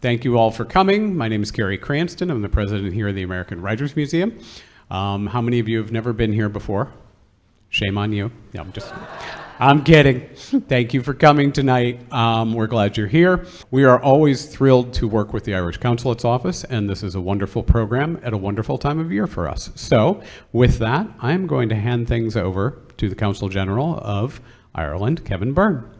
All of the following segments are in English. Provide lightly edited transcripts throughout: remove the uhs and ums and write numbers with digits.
Thank you all for coming. My name is Gary Cranston. I'm the president here of the American Writers Museum. How many of you have never been here before? Shame on you. No, I'm kidding. Thank you for coming tonight. We're glad you're here. We are always thrilled to work with the Irish Consulate's office, and this is a wonderful program at a wonderful time of year for us. So with that, I'm going to hand things over to the Consul General of Ireland, Kevin Byrne.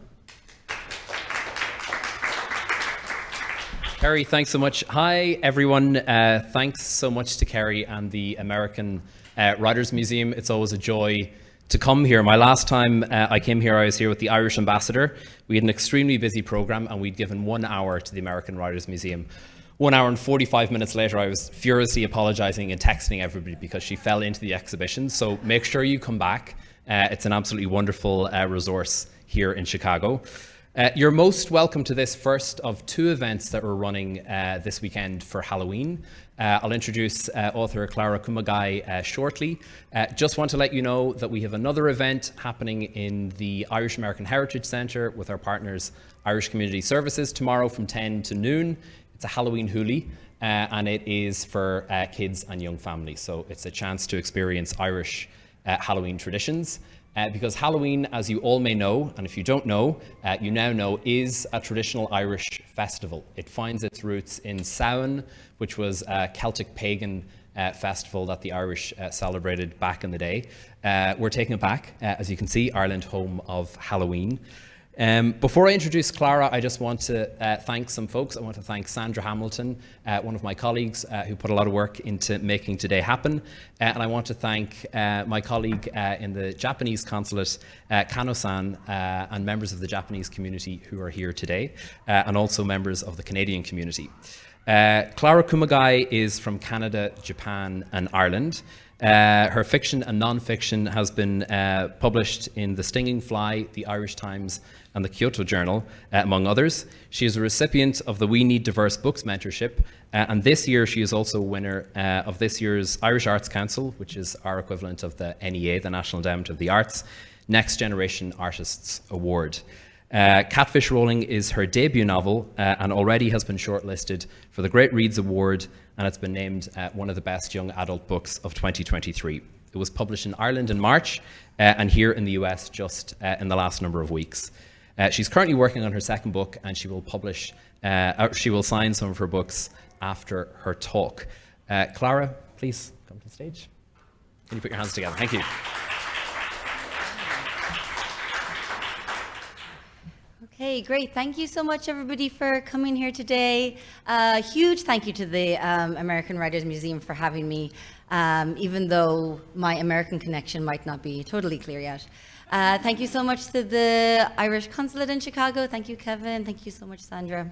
Kerry, thanks so much. Hi, everyone. Thanks so much to Kerry and the American Writers Museum. It's always a joy to come here. My last time I came here, I was here with the Irish ambassador. We had an extremely busy program and we'd given 1 hour to the American Writers Museum. 1 hour and 45 minutes later, I was furiously apologizing and texting everybody because she fell into the exhibition. So make sure you come back. It's an absolutely wonderful resource here in Chicago. You're most welcome to this first of 2 events that we're running this weekend for Halloween. I'll introduce author Clara Kumagai shortly. Just want to let you know that we have another event happening in the Irish American Heritage Centre with our partners Irish Community Services tomorrow from 10 to noon. It's a Halloween hoolie and it is for kids and young families. So it's a chance to experience Irish Halloween traditions. Because Halloween, as you all may know, and if you don't know, you now know, is a traditional Irish festival. It finds its roots in Samhain, which was a Celtic pagan festival that the Irish celebrated back in the day. We're taking it back, as you can see, Ireland, home of Halloween. Before I introduce Clara, I just want to thank some folks. I want to thank Sandra Hamilton, one of my colleagues who put a lot of work into making today happen. And I want to thank my colleague in the Japanese consulate, Kano-san, and members of the Japanese community who are here today, and also members of the Canadian community. Clara Kumagai is from Canada, Japan, and Ireland. Her fiction and non-fiction has been published in The Stinging Fly, The Irish Times, and the Kyoto Journal, among others. She is a recipient of the We Need Diverse Books Mentorship, and this year she is also a winner of this year's Irish Arts Council, which is our equivalent of the NEA, the National Endowment of the Arts, Next Generation Artists Award. Catfish Rolling is her debut novel and already has been shortlisted for the Great Reads Award, and it's been named one of the best young adult books of 2023. It was published in Ireland in March and here in the US just in the last number of weeks. She's currently working on her second book, and she will sign some of her books after her talk. Clara, please come to the stage. Can you put your hands together? Thank you. Okay, great. Thank you so much, everybody, for coming here today. Huge thank you to the American Writers Museum for having me, even though my American connection might not be totally clear yet. Thank you so much to the Irish Consulate in Chicago. Thank you, Kevin. Thank you so much, Sandra.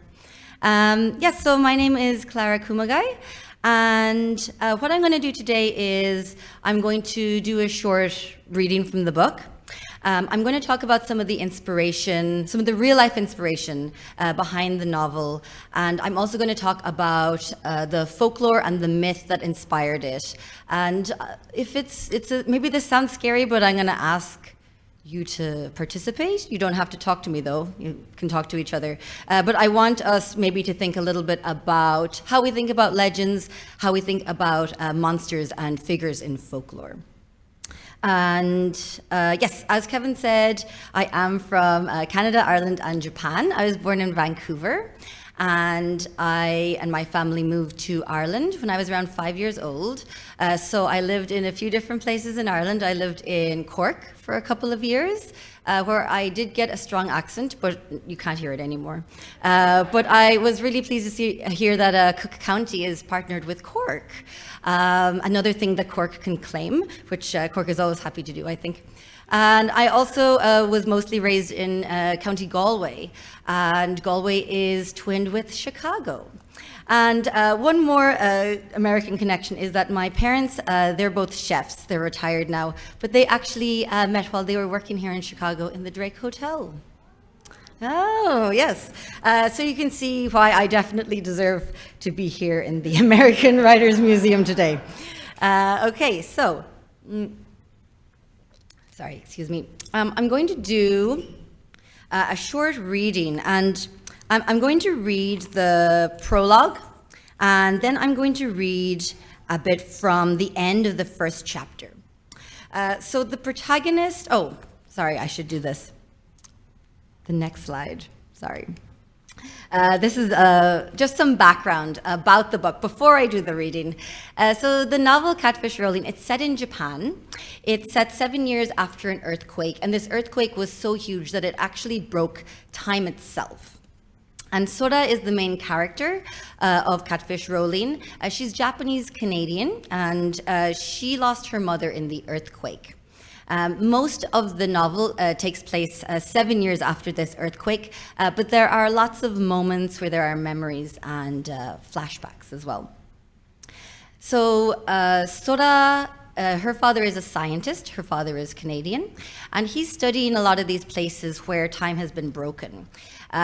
Yes, so my name is Clara Kumagai, and what I'm going to do today is I'm going to do a short reading from the book. I'm going to talk about some of the inspiration, some of the real-life inspiration behind the novel, and I'm also going to talk about the folklore and the myth that inspired it. And if maybe this sounds scary, but I'm going to ask you to participate. You don't have to talk to me, though. You can talk to each other. But I want us maybe to think a little bit about how we think about legends, how we think about monsters and figures in folklore. And yes, as Kevin said, I am from Canada, Ireland, and Japan. I was born in Vancouver, and I and my family moved to Ireland when I was around 5 years old. So I lived in a few different places in Ireland. I lived in Cork for a couple of years, where I did get a strong accent, but you can't hear it anymore. But I was really pleased to hear that Cook County is partnered with Cork. Another thing that Cork can claim, which Cork is always happy to do, I think. And I also was mostly raised in County Galway, and Galway is twinned with Chicago. And one more American connection is that my parents, they're both chefs. They're retired now, but they actually met while they were working here in Chicago in the Drake Hotel. Oh, yes. So you can see why I definitely deserve to be here in the American Writers Museum today. Okay, so, sorry, excuse me. I'm going to do a short reading, and I'm going to read the prologue, and then I'm going to read a bit from the end of the first chapter. So the protagonist, oh, sorry, I should do this. The next slide, sorry. This is just some background about the book before I do the reading. So the novel Catfish Rolling, it's set in Japan. It's set 7 years after an earthquake, and this earthquake was so huge that it actually broke time itself. And Sora is the main character of Catfish Rolling. She's Japanese-Canadian, and she lost her mother in the earthquake. Most of the novel takes place 7 years after this earthquake, but there are lots of moments where there are memories and flashbacks as well. So Sora, her father is a scientist, her father is Canadian, and he's studying a lot of these places where time has been broken.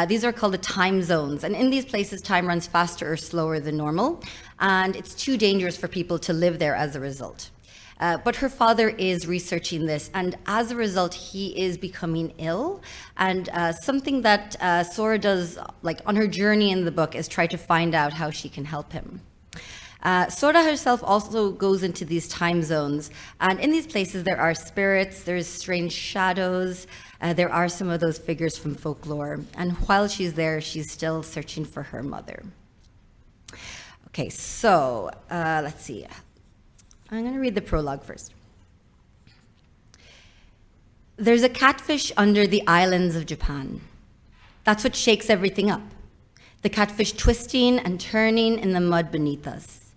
These are called the time zones, and in these places time runs faster or slower than normal, and it's too dangerous for people to live there as a result. But her father is researching this, and as a result, he is becoming ill. And something that Sora does, like on her journey in the book, is try to find out how she can help him. Sora herself also goes into these time zones, and in these places there are spirits, there's strange shadows, there are some of those figures from folklore, and while she's there, she's still searching for her mother. Okay, so let's see. I'm going to read the prologue first. There's a catfish under the islands of Japan. That's what shakes everything up. The catfish twisting and turning in the mud beneath us.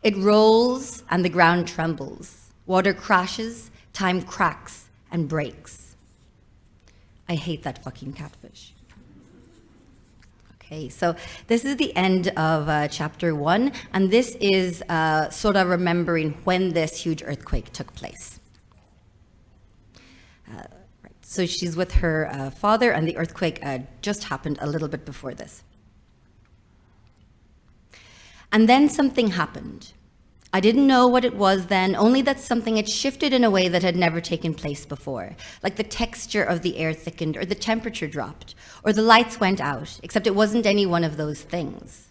It rolls and the ground trembles. Water crashes, time cracks and breaks. I hate that fucking catfish. Okay, so this is the end of chapter 1, and this is Sora remembering when this huge earthquake took place. Right. So she's with her father, and the earthquake just happened a little bit before this. And then something happened. I didn't know what it was then, only that something had shifted in a way that had never taken place before, like the texture of the air thickened, or the temperature dropped, or the lights went out, except it wasn't any one of those things.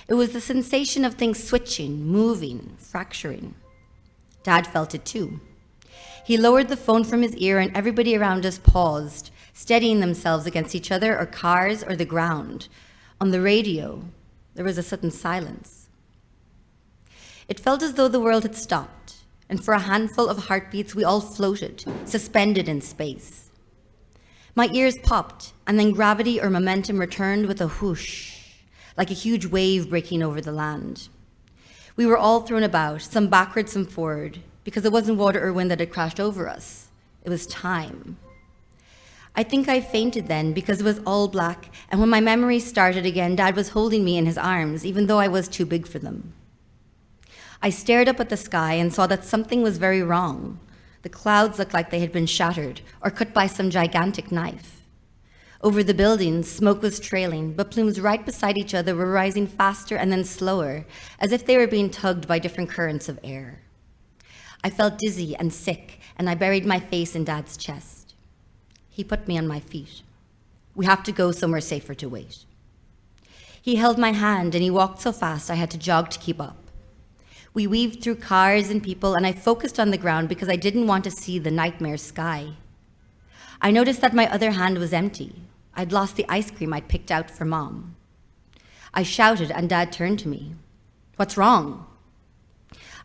It was the sensation of things switching, moving, fracturing. Dad felt it too. He lowered the phone from his ear, and everybody around us paused, steadying themselves against each other or cars or the ground. On the radio, there was a sudden silence. It felt as though the world had stopped, and for a handful of heartbeats, we all floated, suspended in space. My ears popped, and then gravity or momentum returned with a whoosh, like a huge wave breaking over the land. We were all thrown about, some backward, some forward, because it wasn't water or wind that had crashed over us. It was time. I think I fainted then because it was all black, and when my memories started again, Dad was holding me in his arms, even though I was too big for them. I stared up at the sky and saw that something was very wrong. The clouds looked like they had been shattered or cut by some gigantic knife. Over the buildings, smoke was trailing, but plumes right beside each other were rising faster and then slower, as if they were being tugged by different currents of air. I felt dizzy and sick, and I buried my face in Dad's chest. He put me on my feet. We have to go somewhere safer to wait. He held my hand, and he walked so fast I had to jog to keep up. We weaved through cars and people, and I focused on the ground because I didn't want to see the nightmare sky. I noticed that my other hand was empty. I'd lost the ice cream I'd picked out for Mom. I shouted, and Dad turned to me. "What's wrong?"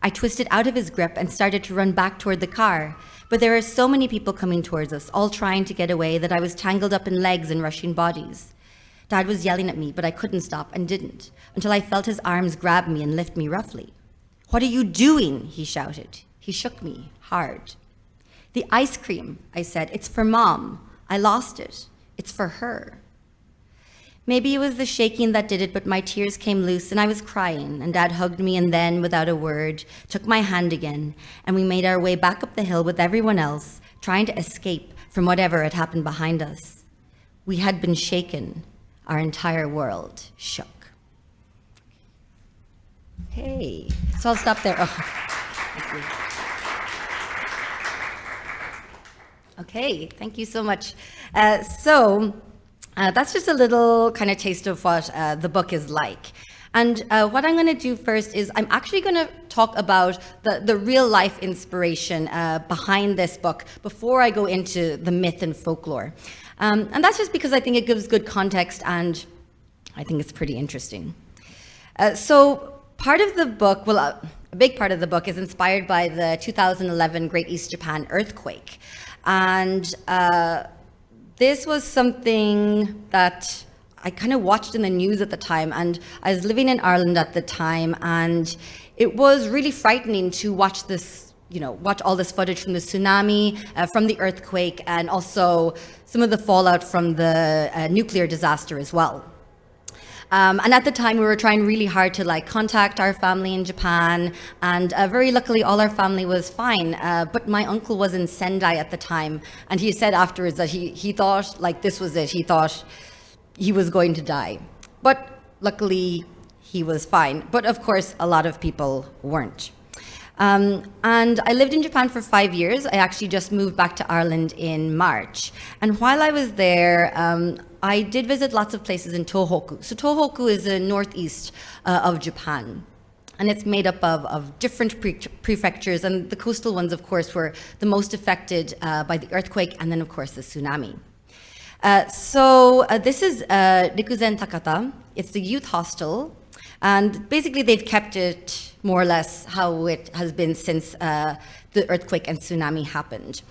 I twisted out of his grip and started to run back toward the car, but there were so many people coming towards us, all trying to get away, that I was tangled up in legs and rushing bodies. Dad was yelling at me, but I couldn't stop and didn't, until I felt his arms grab me and lift me roughly. "What are you doing?" he shouted. He shook me hard. "The ice cream," I said. "It's for Mom. I lost it. It's for her." Maybe it was the shaking that did it, but my tears came loose and I was crying, and Dad hugged me and then, without a word, took my hand again, and we made our way back up the hill with everyone else, trying to escape from whatever had happened behind us. We had been shaken. Our entire world shook. Okay, so I'll stop there. Oh, thank you. Okay, thank you so much. So That's just a little kind of taste of what the book is like. And what I'm going to do first is I'm actually going to talk about the real life inspiration behind this book before I go into the myth and folklore. And that's just because I think it gives good context and I think it's pretty interesting. So part of the book, well, a big part of the book is inspired by the 2011 Great East Japan earthquake. And this was something that I kind of watched in the news at the time, and I was living in Ireland at the time, and it was really frightening to watch this, watch all this footage from the tsunami, from the earthquake, and also some of the fallout from the nuclear disaster as well. And at the time, we were trying really hard to contact our family in Japan, and very luckily, all our family was fine. But my uncle was in Sendai at the time, and he said afterwards that he thought this was it. He thought he was going to die, but luckily, he was fine. But of course, a lot of people weren't. And I lived in Japan for 5 years. I actually just moved back to Ireland in March. And while I was there, I did visit lots of places in Tohoku. So Tohoku is the northeast of Japan. And it's made up of different prefectures. And the coastal ones, of course, were the most affected by the earthquake and then, of course, the tsunami. So this is Rikuzen Takata. It's the youth hostel. And basically, they've kept it more or less how it has been since the earthquake and tsunami happened.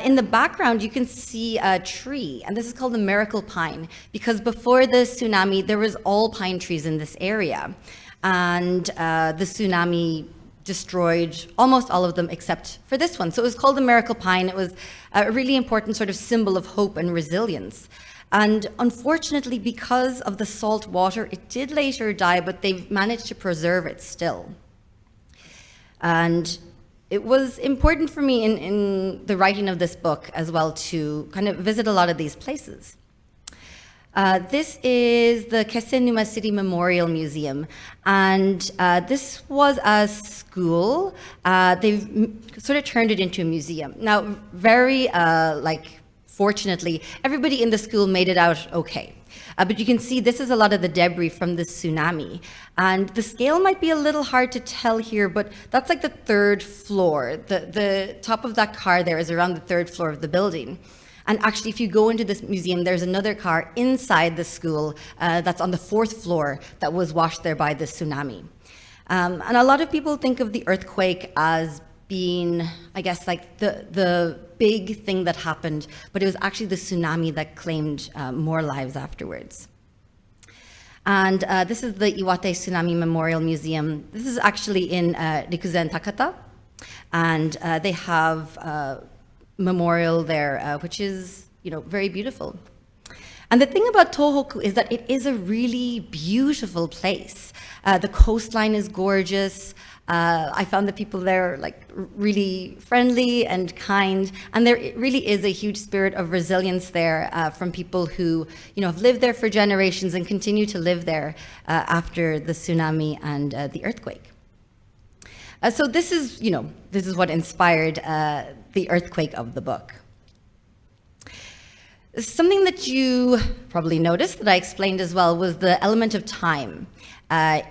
In the background, you can see a tree, and this is called the miracle pine, because before the tsunami, there was all pine trees in this area. And the tsunami destroyed almost all of them except for this one. So it was called the miracle pine. It was a really important sort of symbol of hope and resilience. And unfortunately, because of the salt water, it did later die, but they've managed to preserve it still. And it was important for me in the writing of this book as well to kind of visit a lot of these places. This is the Kesenuma City Memorial Museum, and this was a school. They've sort of turned it into a museum. Now, very fortunately, everybody in the school made it out okay. But you can see this is a lot of the debris from the tsunami. And the scale might be a little hard to tell here, but that's like the third floor. The top of that car there is around the third floor of the building. And actually, if you go into this museum, there's another car inside the school that's on the fourth floor that was washed there by the tsunami. And a lot of people think of the earthquake as being, I guess, like the big thing that happened, but it was actually the tsunami that claimed more lives afterwards. And this is the Iwate Tsunami Memorial Museum. This is actually in Rikuzen Takata, and they have a memorial there, which is, very beautiful. And the thing about Tohoku is that it is a really beautiful place. The coastline is gorgeous. I found the people there really friendly and kind, and there really is a huge spirit of resilience there from people who have lived there for generations and continue to live there after the tsunami and the earthquake. So this is what inspired the earthquake of the book. Something that you probably noticed that I explained as well was the element of time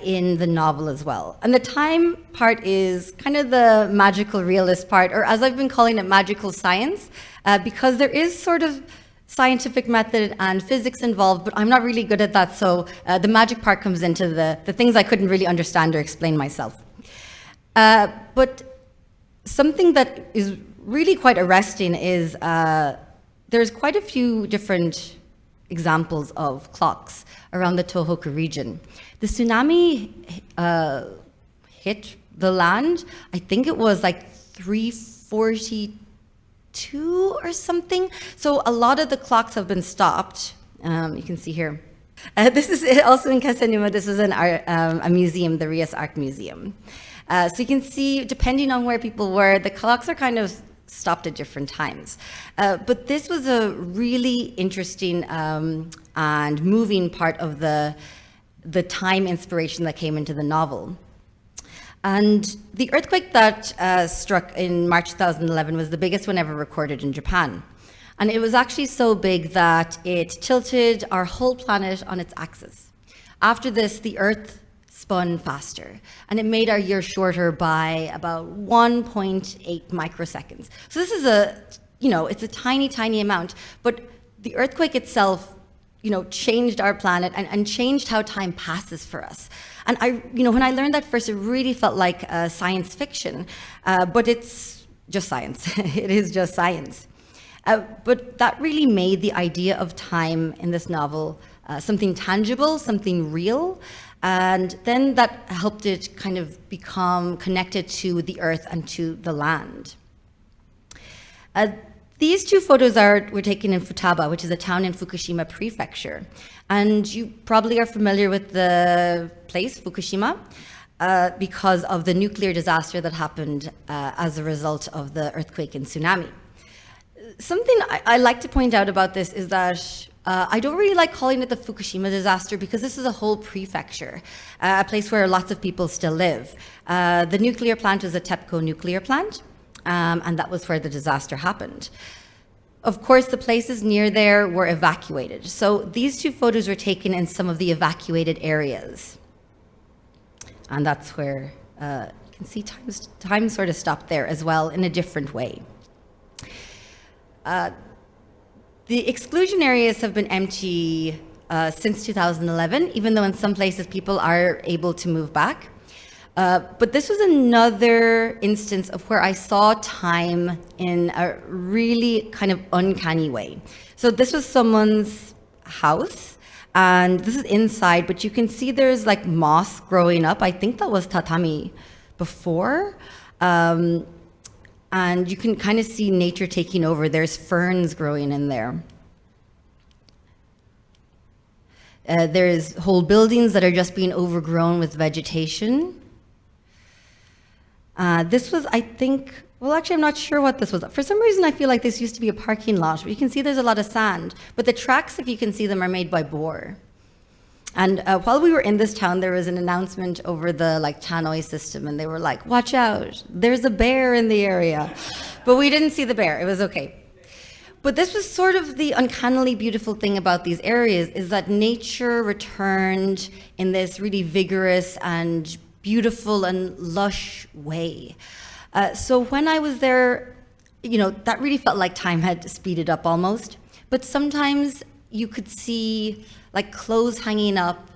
in the novel as well. And the time part is kind of the magical realist part, or as I've been calling it, magical science, because there is sort of scientific method and physics involved, but I'm not really good at that, so the magic part comes into the things I couldn't really understand or explain myself. But something that is really quite arresting is there's quite a few different examples of clocks around the Tohoku region. The tsunami hit the land, I think it was 3:42 or something. So a lot of the clocks have been stopped. You can see here. This is also in Kesenuma. This is a museum, the Rias Art Museum. So you can see, depending on where people were, the clocks are kind of stopped at different times. But this was a really interesting and moving part of the time inspiration that came into the novel. And the earthquake that struck in March 2011 was the biggest one ever recorded in Japan. And it was actually so big that it tilted our whole planet on its axis. After this, the Earth spun faster, and it made our year shorter by about 1.8 microseconds. So this is it's a tiny, tiny amount, but the earthquake itself, changed our planet and changed how time passes for us. And when I learned that first, it really felt like science fiction, but it's just science. It is just science. But that really made the idea of time in this novel something tangible, something real, and then that helped it kind of become connected to the earth and to the land. These two photos were taken in Futaba, which is a town in Fukushima Prefecture. And you probably are familiar with the place, Fukushima, because of the nuclear disaster that happened as a result of the earthquake and tsunami. Something I like to point out about this is that I don't really like calling it the Fukushima disaster because this is a whole prefecture, a place where lots of people still live. The nuclear plant is a TEPCO nuclear plant, and that was where the disaster happened. Of course, the places near there were evacuated. So these two photos were taken in some of the evacuated areas. And that's where you can see time sort of stopped there as well in a different way. The exclusion areas have been empty since 2011, even though in some places people are able to move back. But this was another instance of where I saw time in a really kind of uncanny way. So this was someone's house, and this is inside, but you can see there's like moss growing up. I think that was tatami before. And you can kind of see nature taking over. There's ferns growing in there. There's whole buildings that are just being overgrown with vegetation. This was, I think, well, actually, I'm not sure what this was. For some reason, I feel like this used to be a parking lot. But you can see there's a lot of sand. But the tracks, if you can see them, are made by boar. And while we were in this town, there was an announcement over the tannoy system, and they were like, "Watch out! There's a bear in the area." But we didn't see the bear. It was okay. But this was sort of the uncannily beautiful thing about these areas, is that nature returned in this really vigorous and beautiful and lush way. So when I was there, that really felt like time had speeded up almost. But sometimes you could see clothes hanging up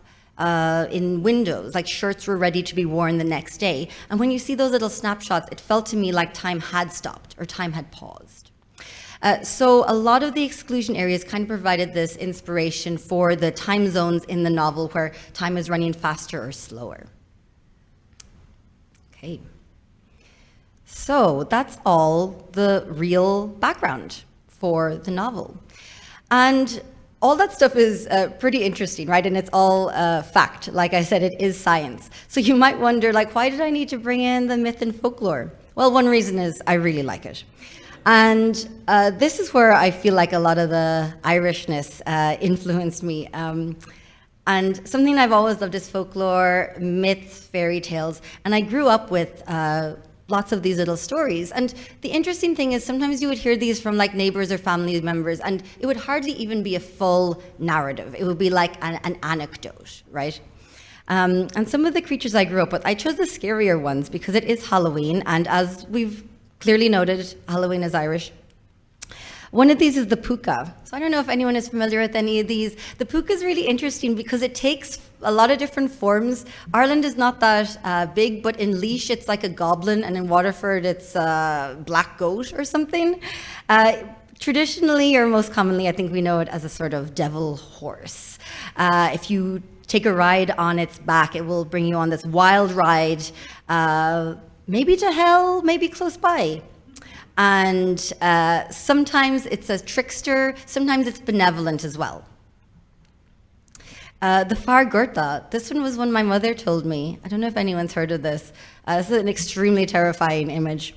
in windows, like shirts were ready to be worn the next day. And when you see those little snapshots, it felt to me like time had stopped or time had paused. So a lot of the exclusion areas kind of provided this inspiration for the time zones in the novel where time is running faster or slower. Okay. So that's all the real background for the novel. And all that stuff is pretty interesting, right? And it's all fact. Like I said, it is science. So you might wonder, why did I need to bring in the myth and folklore? Well, one reason is I really like it. And this is where I feel like a lot of the Irishness influenced me. And something I've always loved is folklore, myths, fairy tales. And I grew up with lots of these little stories. And the interesting thing is sometimes you would hear these from neighbors or family members, and it would hardly even be a full narrative. It would be like an anecdote, right? And some of the creatures I grew up with, I chose the scarier ones because it is Halloween, and as we've clearly noted, Halloween is Irish. One of these is the puka. So I don't know if anyone is familiar with any of these. The puka is really interesting because it takes a lot of different forms. Ireland is not that big, but in Laois it's like a goblin, and in Waterford it's a black goat or something. Traditionally, or most commonly, I think we know it as a sort of devil horse. If you take a ride on its back, it will bring you on this wild ride, maybe to hell, maybe close by. And sometimes it's a trickster, sometimes it's benevolent as well. The Fargurta, this one was one my mother told me. I don't know if anyone's heard of this. This is an extremely terrifying image.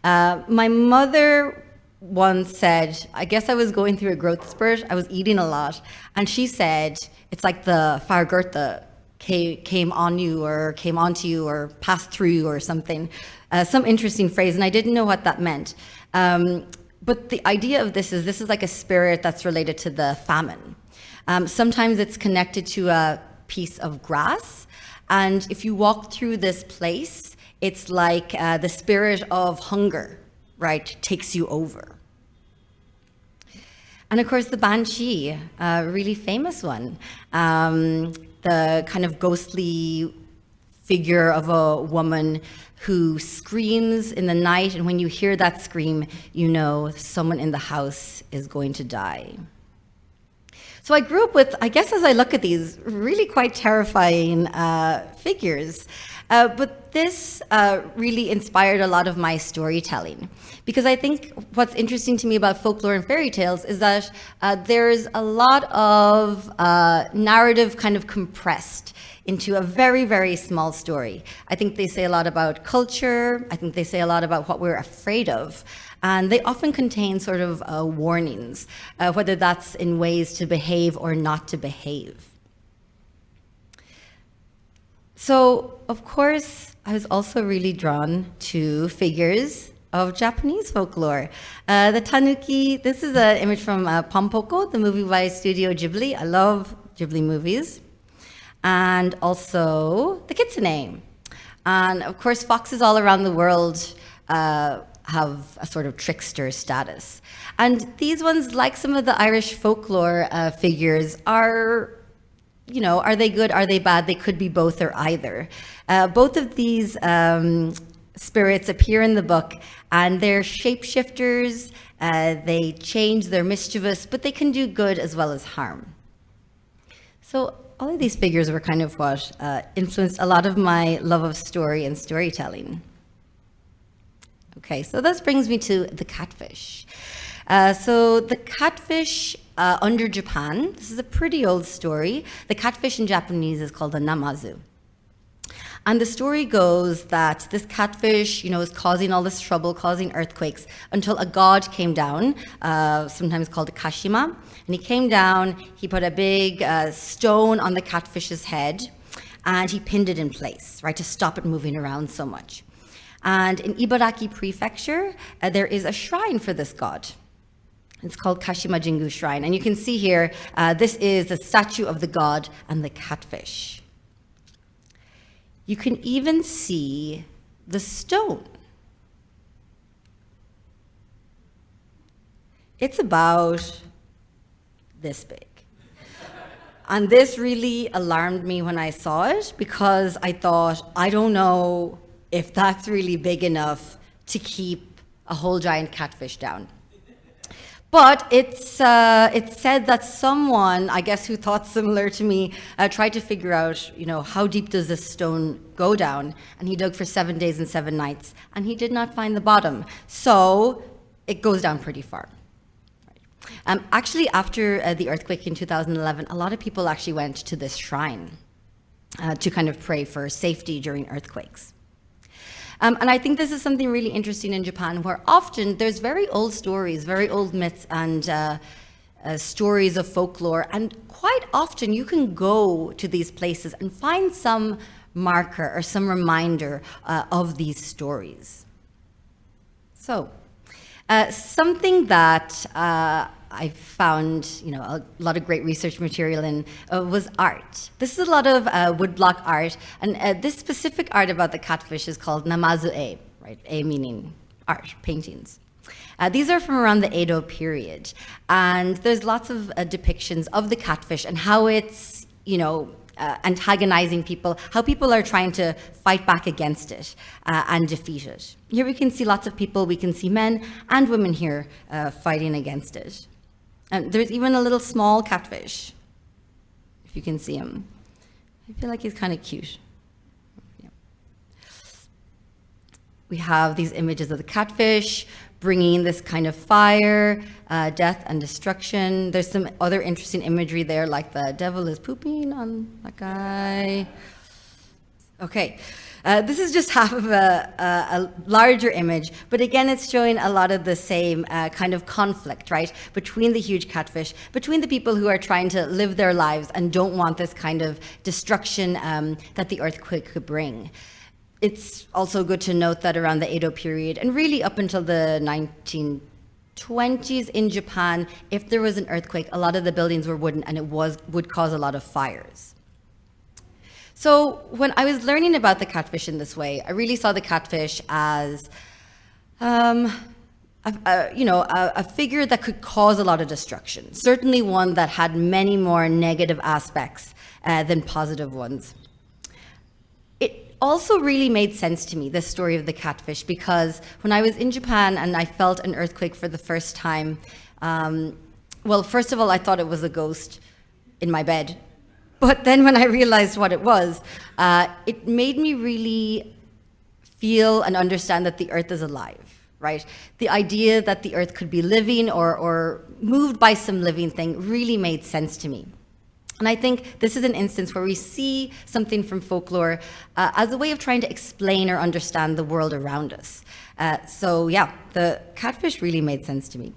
My mother once said, I guess I was going through a growth spurt, I was eating a lot, and she said, it's like the Fargurta came on you or came onto you or passed through you or something. Some interesting phrase, and I didn't know what that meant. But the idea of this is like a spirit that's related to the famine. Sometimes it's connected to a piece of grass. And if you walk through this place, it's like the spirit of hunger, right, takes you over. And of course, the Banshee, a really famous one. The kind of ghostly figure of a woman who screams in the night, and when you hear that scream, you know someone in the house is going to die. So I grew up with, I guess as I look at these, really quite terrifying figures. But this really inspired a lot of my storytelling. Because I think what's interesting to me about folklore and fairy tales is that there's a lot of narrative kind of compressed into a very, very small story. I think they say a lot about culture. I think they say a lot about what we're afraid of. And they often contain sort of warnings, whether that's in ways to behave or not to behave. So, of course, I was also really drawn to figures of Japanese folklore. The tanuki, this is an image from Pompoko, the movie by Studio Ghibli. I love Ghibli movies. And also the kitsune. And of course, foxes all around the world have a sort of trickster status. And these ones, like some of the Irish folklore figures, are, you know, are they good, are they bad? They could be both or either. Both of these spirits appear in the book, and they're shapeshifters. They change, they're mischievous, but they can do good as well as harm. So all of these figures were kind of what influenced a lot of my love of story and storytelling. Okay, so this brings me to the catfish. So the catfish under Japan, this is a pretty old story. The catfish in Japanese is called a namazu. And the story goes that this catfish, you know, is causing all this trouble, causing earthquakes, until a god came down, sometimes called a Kashima. And he came down, he put a big stone on the catfish's head, and he pinned it in place, right, to stop it moving around so much. And in Ibaraki Prefecture, there is a shrine for this god. It's called Kashima Jingu Shrine. And you can see here, this is a statue of the god and the catfish. You can even see the stone. It's about this big. And this really alarmed me when I saw it, because I thought, I don't know if that's really big enough to keep a whole giant catfish down. But it's said that someone, I guess, who thought similar to me, tried to figure out, you know, how deep does this stone go down? And he dug for 7 days and 7 nights, and he did not find the bottom. So it goes down pretty far. Actually, after the earthquake in 2011, a lot of people actually went to this shrine to kind of pray for safety during earthquakes. And I think this is something really interesting in Japan, where often there's very old stories, very old myths and stories of folklore. And quite often you can go to these places and find some marker or some reminder of these stories. So, something that I found, you know, a lot of great research material in was art. This is a lot of woodblock art, and this specific art about the catfish is called namazu-e, right? E meaning art, paintings. These are from around the Edo period, and there's lots of depictions of the catfish and how it's, you know, antagonizing people, how people are trying to fight back against it and defeat it. Here we can see lots of people, we can see men and women here fighting against it. And there's even a little small catfish, if you can see him. I feel like he's kind of cute. Yeah. We have these images of the catfish bringing this kind of fire, death and destruction. There's some other interesting imagery there, like the devil is pooping on that guy. Okay, this is just half of a larger image, but again, it's showing a lot of the same kind of conflict, right? Between the huge catfish, between the people who are trying to live their lives and don't want this kind of destruction that the earthquake could bring. It's also good to note that around the Edo period, and really up until the 20s in Japan, if there was an earthquake, a lot of the buildings were wooden and would cause a lot of fires. So when I was learning about the catfish in this way, I really saw the catfish as a figure that could cause a lot of destruction. Certainly one that had many more negative aspects than positive ones. It also really made sense to me, this story of the catfish, because when I was in Japan and I felt an earthquake for the first time, well, first of all, I thought it was a ghost in my bed. But then when I realized what it was, it made me really feel and understand that the earth is alive, right? The idea that the earth could be living or moved by some living thing really made sense to me. And I think this is an instance where we see something from folklore as a way of trying to explain or understand the world around us. So yeah, the catfish really made sense to me.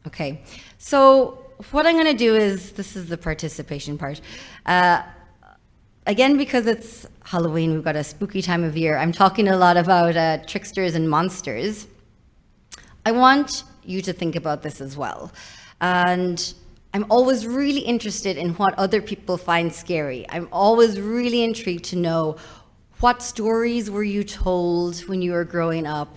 Okay, so what I'm gonna do is, this is the participation part. Again, because it's Halloween, we've got a spooky time of year, I'm talking a lot about tricksters and monsters. I want you to think about this as well. And I'm always really interested in what other people find scary. I'm always really intrigued to know, what stories were you told when you were growing up?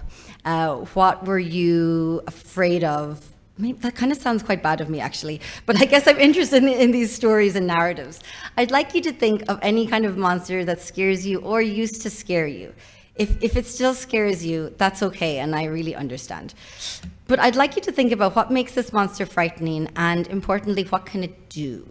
What were you afraid of? I mean, that kind of sounds quite bad of me, actually, but I guess I'm interested in these stories and narratives. I'd like you to think of any kind of monster that scares you or used to scare you. If it still scares you, that's okay, and I really understand. But I'd like you to think about what makes this monster frightening, and importantly, what can it do?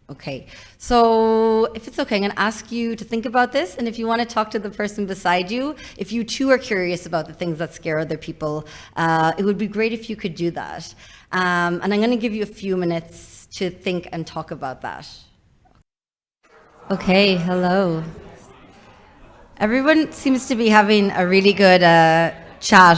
Okay, so if it's okay, I'm gonna ask you to think about this, and if you wanna talk to the person beside you, if you too are curious about the things that scare other people, it would be great if you could do that. And I'm gonna give you a few minutes to think and talk about that. Okay, hello. Everyone seems to be having a really good chat.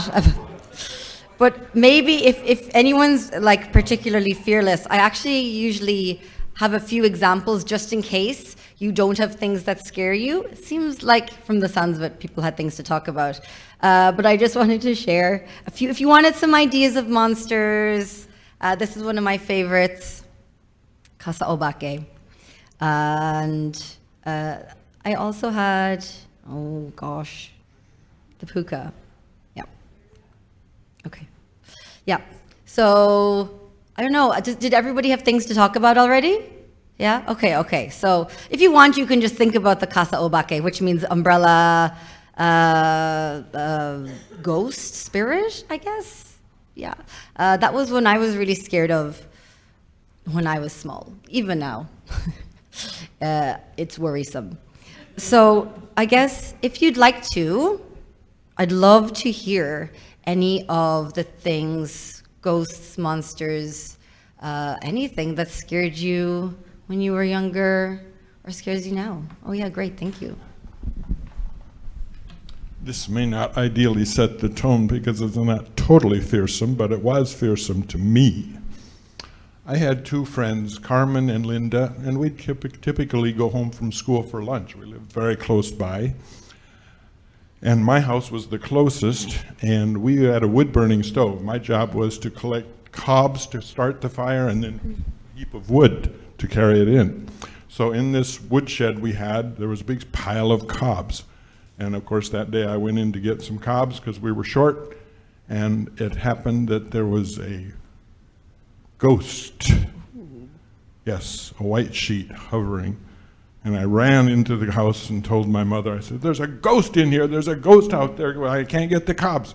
But maybe if anyone's like particularly fearless, I actually usually have a few examples just in case you don't have things that scare you. It seems like from the sounds of it, people had things to talk about. But I just wanted to share a few. If you wanted some ideas of monsters, this is one of my favorites, Kasa Obake. And I also had, oh gosh, the puka. Yeah. Okay. Yeah. So I don't know. Did everybody have things to talk about already? Yeah. Okay. Okay. So if you want, you can just think about the Kasa Obake, which means umbrella, ghost, spirit, I guess. Yeah. That was one I was really scared of when I was small. Even now, it's worrisome. So I guess if you'd like to, I'd love to hear any of the things, ghosts, monsters, anything that scared you when you were younger or scares you now. Oh yeah, great, thank you. This may not ideally set the tone because it's not totally fearsome, but it was fearsome to me. I had two friends, Carmen and Linda, and we'd typically go home from school for lunch. We lived very close by. And my house was the closest, and we had a wood-burning stove. My job was to collect cobs to start the fire and then a heap of wood to carry it in. So in this woodshed we had, there was a big pile of cobs. And of course that day I went in to get some cobs because we were short, and it happened that there was a ghost. Yes, a white sheet hovering. And I ran into the house and told my mother, I said, there's a ghost in here, there's a ghost out there, I can't get the cobs.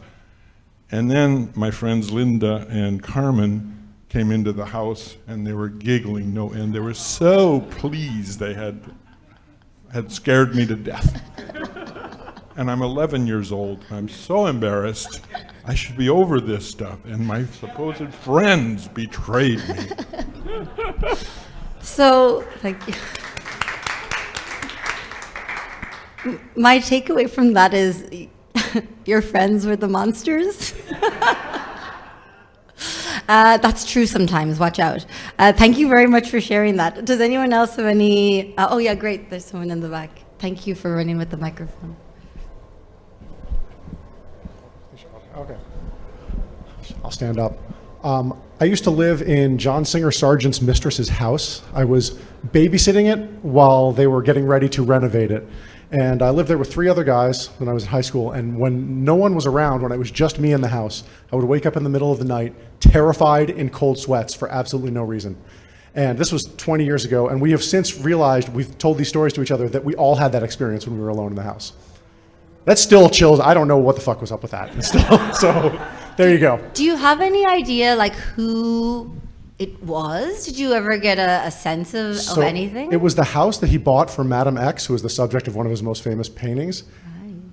And then my friends Linda and Carmen came into the house and they were giggling no end. They were so pleased they had scared me to death. And I'm 11 years old, I'm so embarrassed. I should be over this stuff, and my supposed friends betrayed me. So, thank you. My takeaway from that is your friends were the monsters. That's true sometimes, watch out. Thank you very much for sharing that. Does anyone else have any, oh yeah, great, there's someone in the back. Thank you for running with the microphone. Okay. I'll stand up. I used to live in John Singer Sargent's mistress's house. I was babysitting it while they were getting ready to renovate it. And I lived there with 3 other guys when I was in high school. And when no one was around, when it was just me in the house, I would wake up in the middle of the night, terrified in cold sweats for absolutely no reason. And this was 20 years ago. And we have since realized, we've told these stories to each other, that we all had that experience when we were alone in the house. That still chills. I don't know what the fuck was up with that. So there you go. Do you have any idea like who it was? Did you ever get a sense of anything? It was the house that he bought for Madame X, who was the subject of one of his most famous paintings.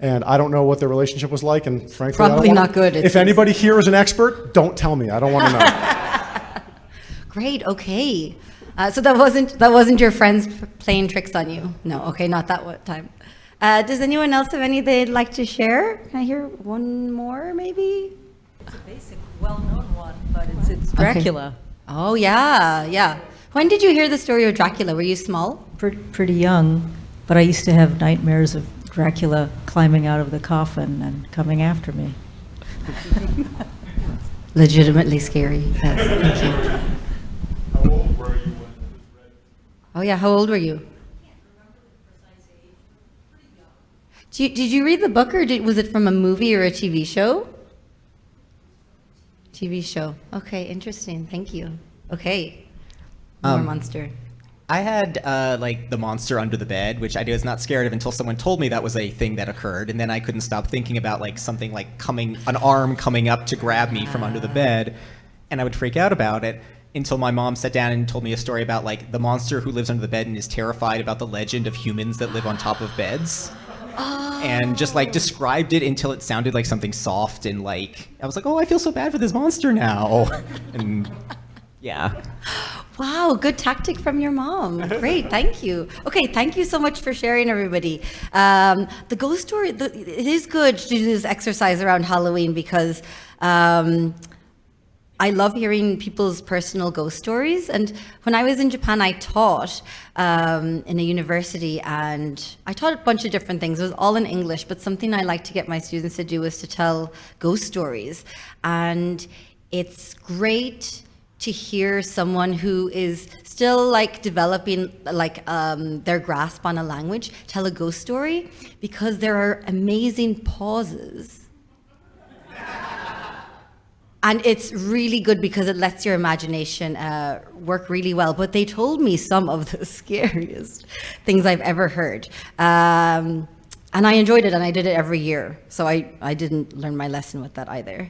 And I don't know what their relationship was like, and frankly, Probably I don't not good. If anybody here is an expert, don't tell me. I don't want to know. Great. Okay. So that wasn't your friends playing tricks on you? No. Okay. Not that time. Does anyone else have any they'd like to share? Can I hear one more, maybe? It's a basic, well-known one, but it's Dracula. Okay. Oh yeah. When did you hear the story of Dracula? Were you small? Pretty young, but I used to have nightmares of Dracula climbing out of the coffin and coming after me. Legitimately scary. Yes, thank you. How old were you when it was read? Oh yeah, how old were you? Did you read the book, or was it from a movie or a TV show? TV show. Okay, interesting. Thank you. Okay. More monster. I had like the monster under the bed, which I was not scared of until someone told me that was a thing that occurred, and then I couldn't stop thinking about like something like an arm coming up to grab me from under the bed, and I would freak out about it until my mom sat down and told me a story about like the monster who lives under the bed and is terrified about the legend of humans that live on top of beds. And just like described it until it sounded like something soft, and like I was like, oh, I feel so bad for this monster now. And yeah. Wow, good tactic from your mom. Great, thank you. Okay, thank you so much for sharing, everybody. The ghost story, it is good to do this exercise around Halloween because I love hearing people's personal ghost stories. And when I was in Japan, I taught in a university, and I taught a bunch of different things. It was all in English, but something I like to get my students to do was to tell ghost stories. And it's great to hear someone who is still like developing like their grasp on a language tell a ghost story, because there are amazing pauses. And it's really good because it lets your imagination work really well. But they told me some of the scariest things I've ever heard. And I enjoyed it, and I did it every year. So I didn't learn my lesson with that either.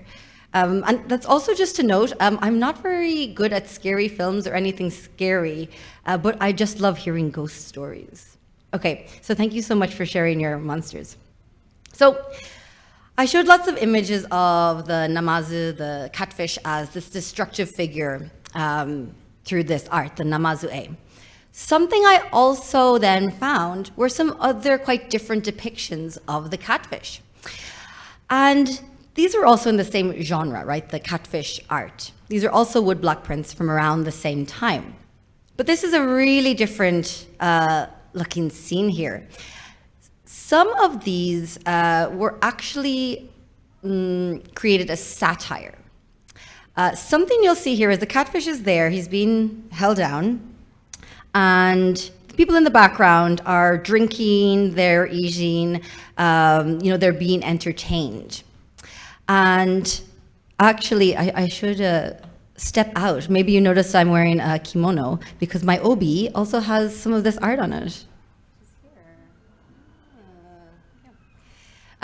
And that's also just to note, I'm not very good at scary films or anything scary, but I just love hearing ghost stories. Okay, so thank you so much for sharing your monsters. So I showed lots of images of the namazu, the catfish, as this destructive figure through this art, the namazu-e. Something I also then found were some other quite different depictions of the catfish. And these are also in the same genre, right? The catfish art. These are also woodblock prints from around the same time. But this is a really different looking scene here. Some of these were actually created as satire. Something you'll see here is the catfish is there, he's being held down, and the people in the background are drinking, they're eating, they're being entertained. And actually, I should step out. Maybe you noticed I'm wearing a kimono because my obi also has some of this art on it.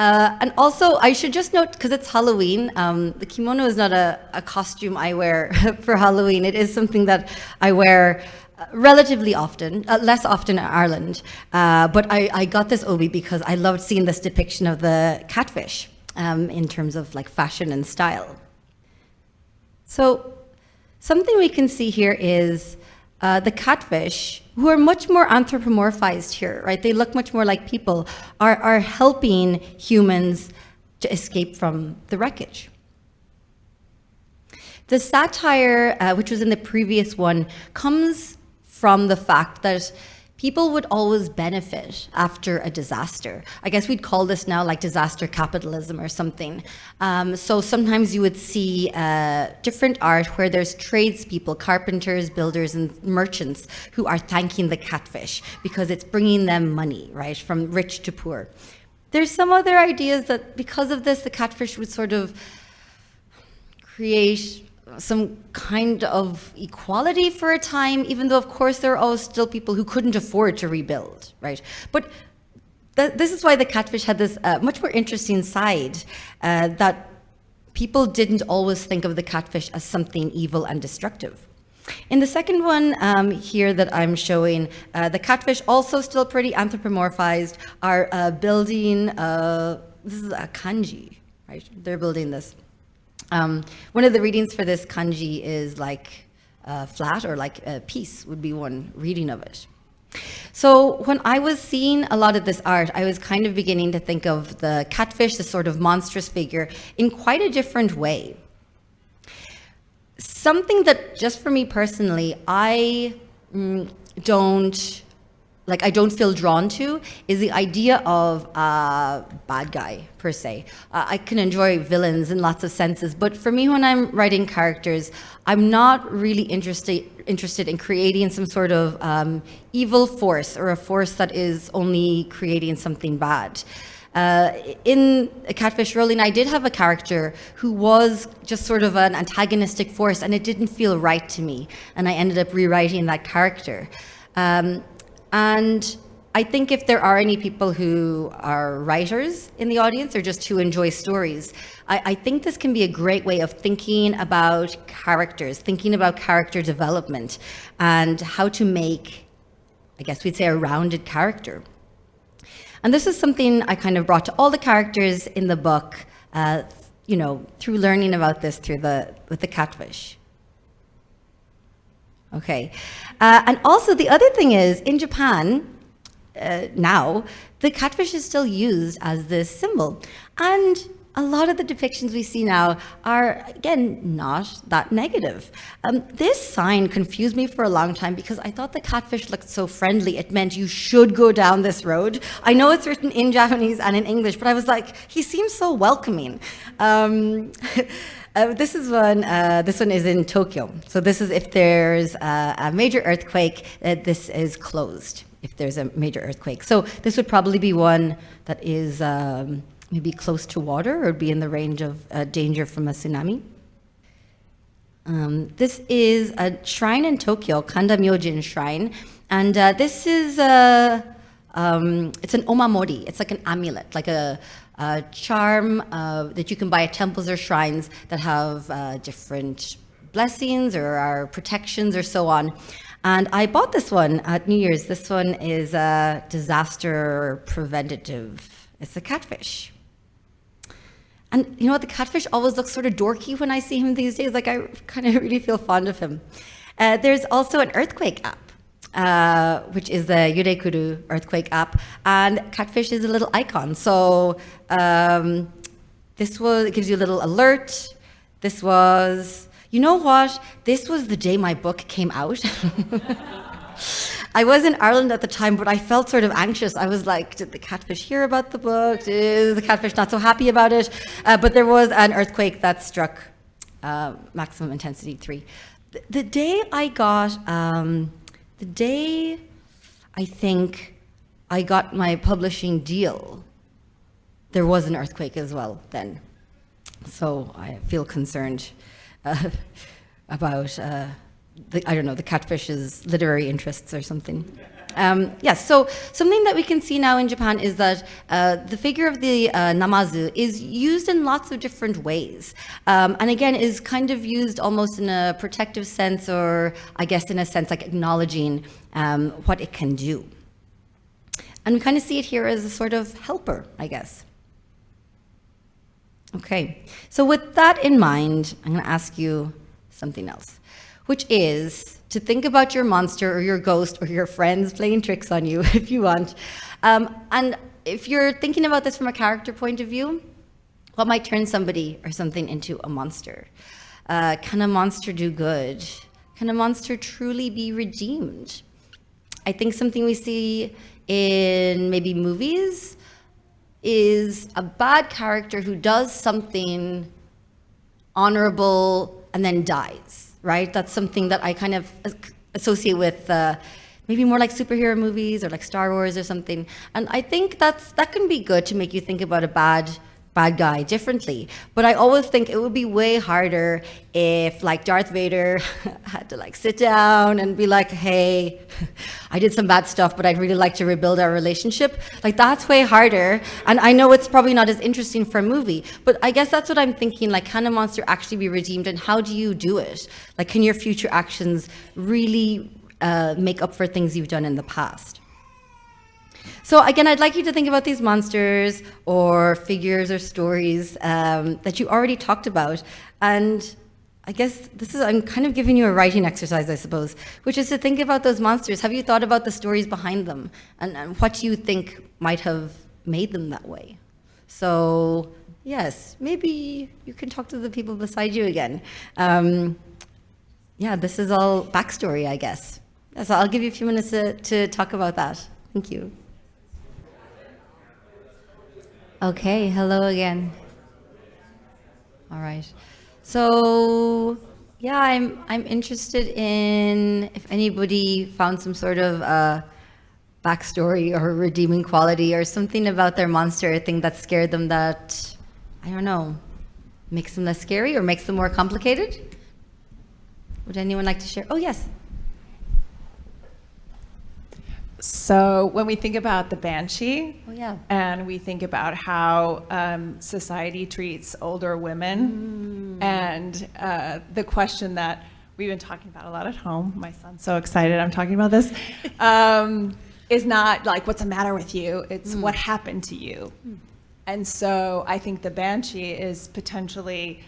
And also, I should just note, because it's Halloween, the kimono is not a costume I wear for Halloween. It is something that I wear relatively often, less often in Ireland. But I got this obi because I loved seeing this depiction of the catfish in terms of like fashion and style. So something we can see here is the catfish, who are much more anthropomorphized here, right? They look much more like people, are helping humans to escape from the wreckage. The satire, which was in the previous one, comes from the fact that people would always benefit after a disaster. I guess we'd call this now like disaster capitalism or something. So sometimes you would see different art where there's tradespeople, carpenters, builders, and merchants who are thanking the catfish because it's bringing them money, right, from rich to poor. There's some other ideas that because of this, the catfish would sort of create some kind of equality for a time, even though, of course, there are always still people who couldn't afford to rebuild, right? But this is why the catfish had this much more interesting side, that people didn't always think of the catfish as something evil and destructive. In the second one here that I'm showing, the catfish, also still pretty anthropomorphized, are building, this is a kanji, right? They're building this. One of the readings for this kanji is like flat, or like peace would be one reading of it. So when I was seeing a lot of this art, I was kind of beginning to think of the catfish, this sort of monstrous figure, in quite a different way. Something that, just for me personally, I don't feel drawn to is the idea of a bad guy, per se. I can enjoy villains in lots of senses, but for me, when I'm writing characters, I'm not really interested in creating some sort of evil force, or a force that is only creating something bad. In Catfish Rolling, I did have a character who was just sort of an antagonistic force, and it didn't feel right to me, and I ended up rewriting that character. And I think if there are any people who are writers in the audience, or just who enjoy stories, I think this can be a great way of thinking about characters, thinking about character development, and how to make, I guess we'd say, a rounded character. And this is something I kind of brought to all the characters in the book, through learning about this with the catfish. Okay. And also the other thing is, in Japan, now, the catfish is still used as this symbol. And a lot of the depictions we see now are, again, not that negative. This sign confused me for a long time because I thought the catfish looked so friendly. It meant you should go down this road. I know it's written in Japanese and in English, but I was like, he seems so welcoming. This one is in Tokyo. So this is if there's a major earthquake, this is closed, if there's a major earthquake. So this would probably be one that is maybe close to water, or be in the range of danger from a tsunami. This is a shrine in Tokyo, Kanda Myojin Shrine. And this is, it's an omamori. It's like an amulet, like a charm that you can buy at temples or shrines that have different blessings or are protections or so on. And I bought this one at New Year's. This one is disaster preventative. It's a catfish. And you know what? The catfish always looks sort of dorky when I see him these days. Like, I kind of really feel fond of him. There's also an earthquake app, which is the Yurekuru earthquake app, and catfish is a little icon. So it gives you a little alert. This was, you know what? This was the day my book came out. I was in Ireland at the time, but I felt sort of anxious. I was like, did the catfish hear about the book? Is the catfish not so happy about it? But there was an earthquake that struck maximum intensity 3. The day I think I got my publishing deal, there was an earthquake as well then. So I feel concerned about the catfish's literary interests or something. Yes, so something that we can see now in Japan is that the figure of the namazu is used in lots of different ways. And again, is kind of used almost in a protective sense, or I guess in a sense like acknowledging what it can do. And we kind of see it here as a sort of helper, I guess. Okay, so with that in mind, I'm going to ask you something else, which is to think about your monster or your ghost or your friends playing tricks on you, if you want. And if you're thinking about this from a character point of view, what might turn somebody or something into a monster? Can a monster do good? Can a monster truly be redeemed? I think something we see in maybe movies is a bad character who does something honorable and then dies, right? That's something that I kind of associate with maybe more like superhero movies or like Star Wars or something. And I think that can be good to make you think about a bad guy differently. But I always think it would be way harder if like Darth Vader had to like sit down and be like, hey, I did some bad stuff, but I'd really like to rebuild our relationship. Like that's way harder. And I know it's probably not as interesting for a movie, but I guess that's what I'm thinking, like can a monster actually be redeemed and how do you do it? Like can your future actions really make up for things you've done in the past? So again, I'd like you to think about these monsters or figures or stories that you already talked about. And I guess I'm kind of giving you a writing exercise, I suppose, which is to think about those monsters. Have you thought about the stories behind them and what you think might have made them that way? So yes, maybe you can talk to the people beside you again. Yeah, this is all backstory, I guess. So I'll give you a few minutes to talk about that. Thank you. Okay, hello again. All right. So, yeah, I'm interested in if anybody found some sort of backstory or redeeming quality or something about their monster, a thing that scared them that, I don't know, makes them less scary or makes them more complicated. Would anyone like to share? Oh, yes. So when we think about the Banshee, Oh, yeah. and we think about how society treats older women, and the question that we've been talking about a lot at home, my son's so excited I'm talking about this, is not like, what's the matter with you? It's what happened to you. And so I think the Banshee is potentially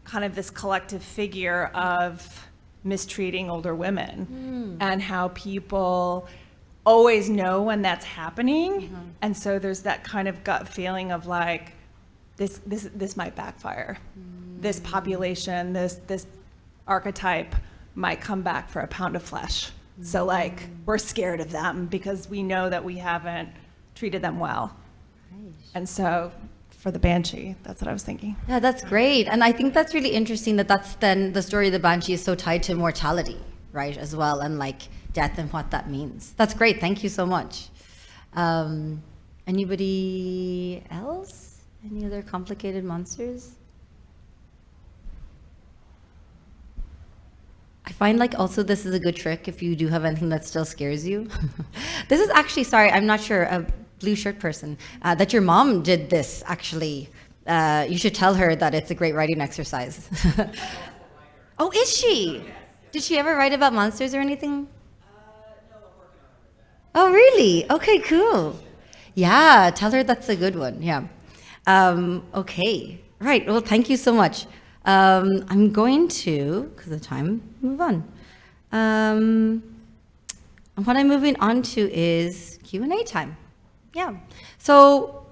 kind of this collective figure of mistreating older women and how people always know when that's happening, and so there's that kind of gut feeling of like this might backfire. This population, this archetype might come back for a pound of flesh. So like we're scared of them because we know that we haven't treated them well. And so for the Banshee, that's what I was thinking. Yeah, that's great. And I think that's really interesting that that's then the story of the Banshee is so tied to mortality, right, as well, and like death and what that means. That's great. Thank you so much. Anybody else? Any other complicated monsters? I find like also this is a good trick if you do have anything that still scares you. This is actually, sorry, I'm not sure, a blue shirt person, that your mom did this actually. You should tell her that it's a great writing exercise. Oh, is she? Did she ever write about monsters or anything? Oh, really? Okay, cool. Yeah, tell her that's a good one. Yeah. Okay. Right. Well, thank you so much. I'm going to, because of time, move on. And what I'm moving on to is Q&A time. Yeah. So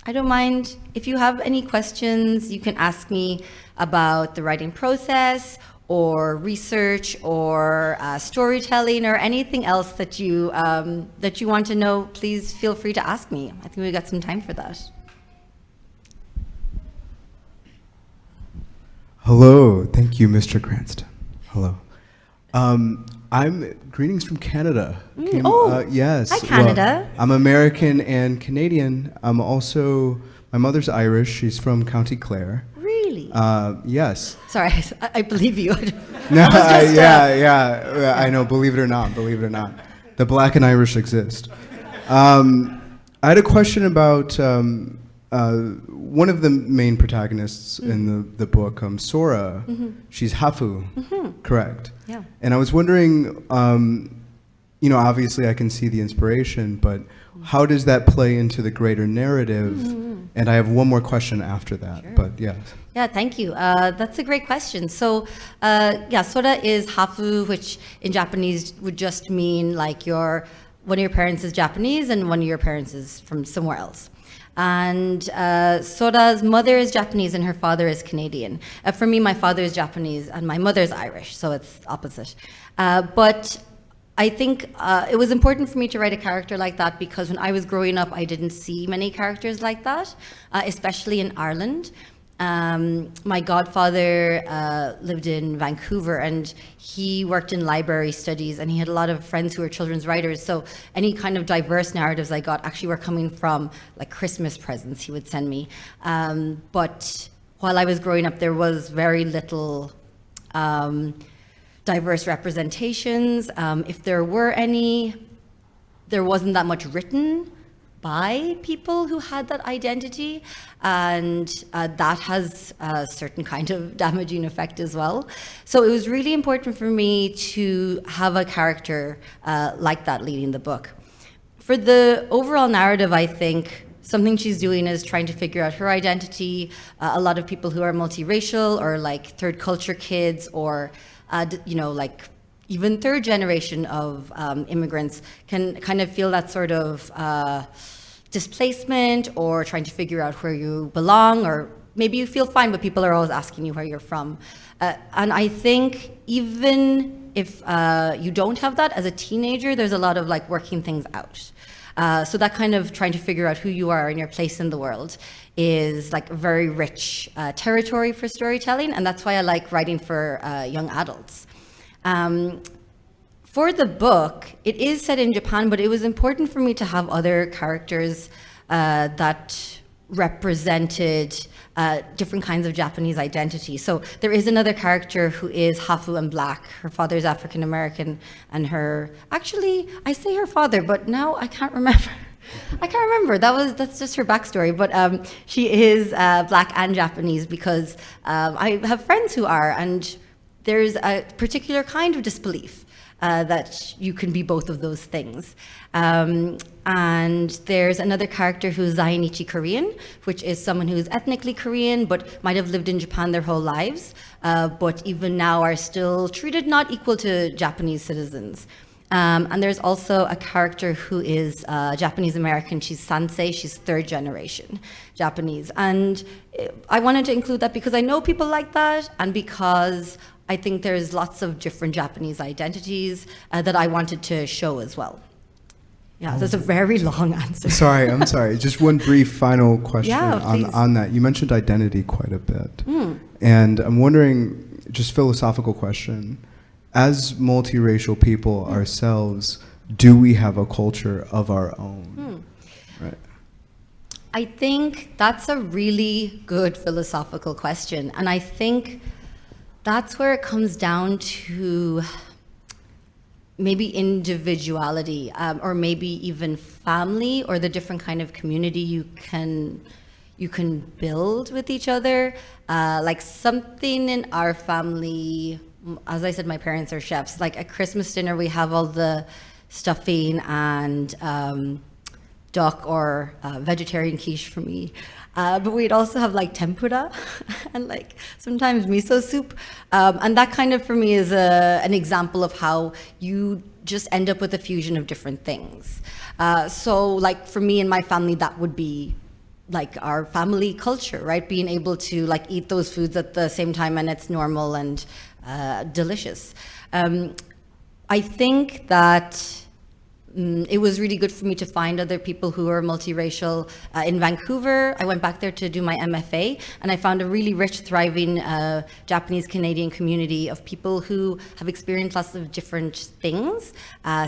I don't mind if you have any questions, you can ask me about the writing process or research or storytelling or anything else that you want to know. Please feel free to ask me. I think we got some time for that. Hello, thank you, Mr. Cranston. Hello. I'm greetings from Canada. Yes. Hi, Canada. Well, I'm American and Canadian. I'm also, my mother's Irish. She's from County Clare. Really? Yes. Sorry, I believe you. No, yeah. I know. Believe it or not. The Black and Irish exist. I had a question about one of the main protagonists in the book, Sora. She's hafu, correct? Yeah. And I was wondering, obviously I can see the inspiration, but how does that play into the greater narrative? And I have one more question after that, Sure. but yes. Yeah, thank you. That's a great question. So, Sora is hafu, which in Japanese would just mean like one of your parents is Japanese and one of your parents is from somewhere else. And Sora's mother is Japanese and her father is Canadian. For me, my father is Japanese and my mother is Irish, so it's opposite. But I think it was important for me to write a character like that because when I was growing up, I didn't see many characters like that, especially in Ireland. My godfather lived in Vancouver, and he worked in library studies, and he had a lot of friends who were children's writers. So any kind of diverse narratives I got actually were coming from like Christmas presents he would send me. But while I was growing up, there was very little diverse representations. If there were any, there wasn't that much written by people who had that identity, and that has a certain kind of damaging effect as well. So it was really important for me to have a character like that leading the book. For the overall narrative, I think something she's doing is trying to figure out her identity. A lot of people who are multiracial or like third culture kids or, like even third generation of immigrants can kind of feel that sort of displacement or trying to figure out where you belong, or maybe you feel fine, but people are always asking you where you're from. And I think even if you don't have that as a teenager, there's a lot of like working things out. So that kind of trying to figure out who you are and your place in the world is like a very rich territory for storytelling, and that's why I like writing for young adults. For the book, it is set in Japan, but it was important for me to have other characters that represented different kinds of Japanese identity. So there is another character who is hafu and black. Her father is African American, and actually, I say her father, but now I can't remember. That's just her backstory. But she is black and Japanese because I have friends who are, and there's a particular kind of disbelief that you can be both of those things. And there's another character who's Zainichi Korean, which is someone who's ethnically Korean but might have lived in Japan their whole lives, but even now are still treated not equal to Japanese citizens. And there's also a character who is Japanese American. She's Sansei. She's third generation Japanese. And I wanted to include that because I know people like that, and because I think there's lots of different Japanese identities that I wanted to show as well. Yeah, that's a very long answer. I'm sorry. Just one brief final question Yeah, on that. You mentioned identity quite a bit. And I'm wondering, just philosophical question, as multiracial people ourselves, do we have a culture of our own? Right. I think that's a really good philosophical question. And I think that's where it comes down to maybe individuality, or maybe even family, or the different kind of community you can build with each other. Like something in our family, as I said, my parents are chefs. Like at Christmas dinner, we have all the stuffing and duck or vegetarian quiche for me. But we'd also have like tempura and like sometimes miso soup. And that kind of for me is an example of how you just end up with a fusion of different things. So like for me and my family, that would be like our family culture, right? Being able to like eat those foods at the same time and it's normal and delicious. I think that it was really good for me to find other people who are multiracial. In Vancouver, I went back there to do my MFA, and I found a really rich, thriving Japanese-Canadian community of people who have experienced lots of different things.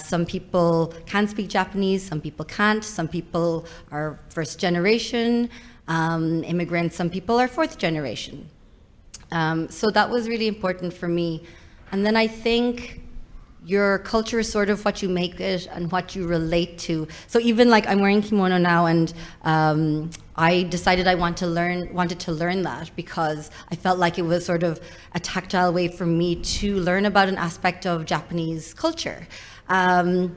Some people can speak Japanese, some people can't, some people are first generation immigrants, some people are fourth generation. So that was really important for me. And then I think your culture is sort of what you make it and what you relate to. So even like I'm wearing kimono now, and I decided I wanted to learn that because I felt like it was sort of a tactile way for me to learn about an aspect of Japanese culture. And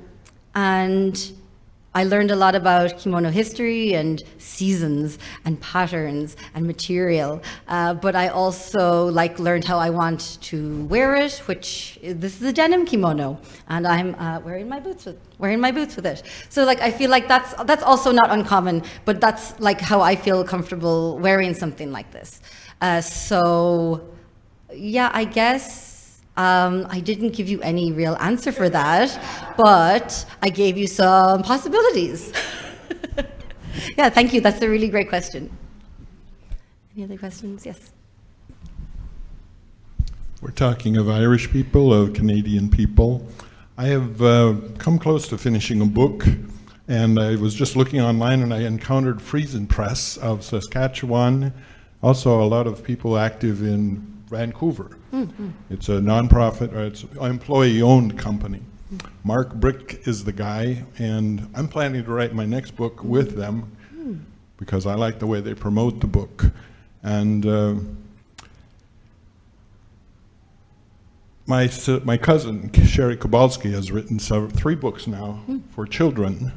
I learned a lot about kimono history and seasons and patterns and material, but I also like learned how I want to wear it, this is a denim kimono, and I'm wearing my boots with it. So like I feel like that's also not uncommon, but that's like how I feel comfortable wearing something like this. So yeah, I guess I didn't give you any real answer for that, but I gave you some possibilities. Yeah, thank you. That's a really great question. Any other questions? Yes. We're talking of Irish people, of Canadian people. I have come close to finishing a book, and I was just looking online and I encountered Freez and Press of Saskatchewan, also a lot of people active in Vancouver. Mm-hmm. It's a nonprofit, or it's an employee-owned company. Mm-hmm. Mark Brick is the guy, and I'm planning to write my next book with them because I like the way they promote the book. And my cousin, Sherry Kowalski, has written 3 books now for children,